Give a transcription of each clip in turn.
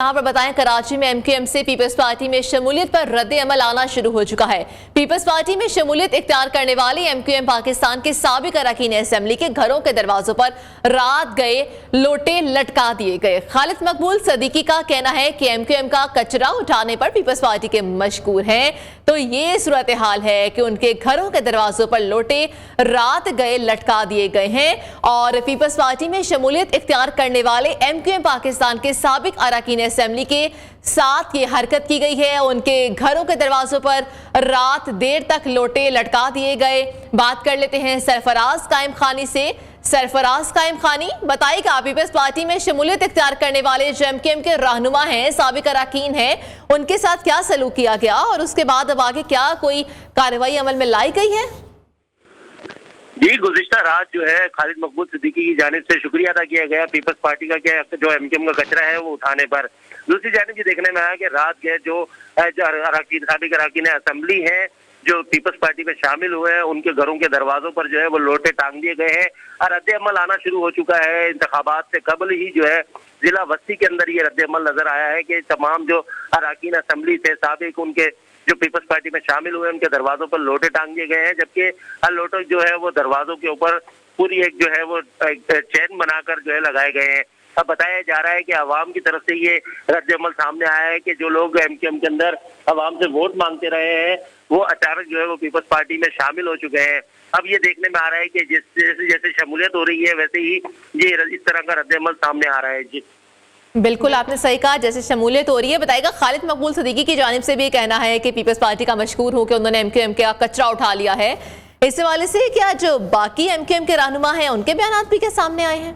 यहाँ पर बताएं, कराची में एमक्यूएम से पीपल्स पार्टी में शमूलियत पर रद्द अमल आना शुरू हो चुका है। पीपल्स पार्टी में शमूलियत इख्तियार करने वाली एमक्यूएम पाकिस्तान के साबिक अरकान असेंबली के घरों के दरवाजों पर रात गए लोटे लटका दिए गए। खालिद मकबूल सदीकी का कहना है कि एमक्यूएम का कचरा उठाने पर पीपल्स पार्टी के मशकूर हैं, तो ये सूरत हाल है कि उनके घरों के दरवाजों पर लोटे रात गए लटका दिए गए हैं और पीपल्स पार्टी में शमूलियत इख्तियार करने वाले एमक्यूएम पाकिस्तान के साबिक अरकान असेंबली के साथ ये हरकत की गई है। उनके घरों के दरवाजों पर रात देर तक लोटे लटका दिए गए। बात कर लेते हैं सरफराज कायम खानी से। सरफराज कायम खानी, बताइएगा पीपल्स पार्टी में शमूलियत इख्तियार करने वाले जो एमक्यूएम के रहनुमा हैं, साबिक अरकान हैं, उनके साथ क्या सलूक किया गया और उसके बाद अब आगे क्या कोई कार्रवाई अमल में लाई गई है? जी, गुज़िश्ता रात जो है खालिद मकबूल सिद्दीकी की जानिब से शुक्रिया अदा किया गया पीपल्स पार्टी का क्या जो एमक्यूएम का कचरा है वो उठाने पर। दूसरी जानिब ये देखने में आया कि रात गए जो साबिक अरकान असेंबली हैं जो पीपल्स पार्टी में शामिल हुए हैं, उनके घरों के दरवाजों पर जो है वो लोटे टांग दिए गए हैं और रद्द अमल आना शुरू हो चुका है। इंतखाबात से कबल ही जो है जिला बस्ती के अंदर ये रद्द अमल नजर आया है कि तमाम जो अरकान असेंबली थे साबिक उनके जो पीपल्स पार्टी में शामिल हुए उनके दरवाजों पर लोटे टांग दिए गए हैं, जबकि हर लोटे जो है वो दरवाजों के ऊपर पूरी एक जो है वो चैन बनाकर जो है लगाए गए हैं। अब बताया जा रहा है कि अवाम की तरफ से ये रद्द अमल सामने आया है कि जो लोग एमक्यूएम के अंदर अवाम से वोट मांगते रहे हैं वो अचानक जो है वो पीपल्स पार्टी में शामिल हो चुके हैं। अब ये देखने में आ रहा है कि जैसे शमूलियत हो रही है वैसे ही ये इस तरह का रद्द अमल सामने आ रहा है। जी बिल्कुल, आपने सही कहा, जैसे शमूलियत हो रही है। बताएगा खालिद मकबूल सदीकी की जानिब से भी कहना है कि पीपल्स पार्टी का मशकूर हो कि उन्होंने एमक्यूएम का कचरा उठा लिया है। इस हवाले से क्या जो बाकी एमक्यूएम के रहनुमा हैं उनके बयान भी क्या सामने आए हैं?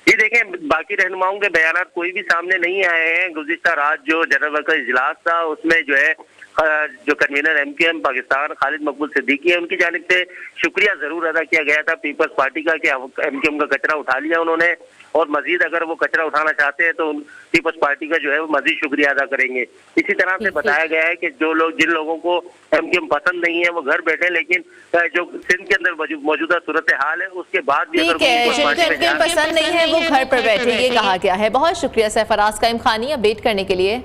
ये देखें, बाकी रहनुमाओं के बयान कोई भी सामने नहीं आए हैं। गुज़िश्ता रात जो जनरल वर्कर इजलास था उसमें जो है जो कन्वीनर एमक्यूएम पाकिस्तान खालिद मकबूल सिद्दीकी है उनकी जानिब से शुक्रिया जरूर अदा किया गया था पीपल्स पार्टी का कि एमक्यूएम का कचरा उठा लिया उन्होंने और मजीद अगर वो कचरा उठाना चाहते हैं तो पीपल्स पार्टी का जो है वो मजीद शुक्रिया अदा करेंगे। इसी तरह से बताया गया है कि जो लोग जिन लोगों को एमक्यूएम पसंद नहीं है वो घर बैठे, लेकिन जो सिंध के अंदर मौजूदा सूरत हाल है उसके बाद भी अगर एमक्यूएम पसंद नहीं है वो घर पर बैठे, ये कहा गया है। बहुत शुक्रिया सरफराज कायम खानी अपडेट करने के लिए।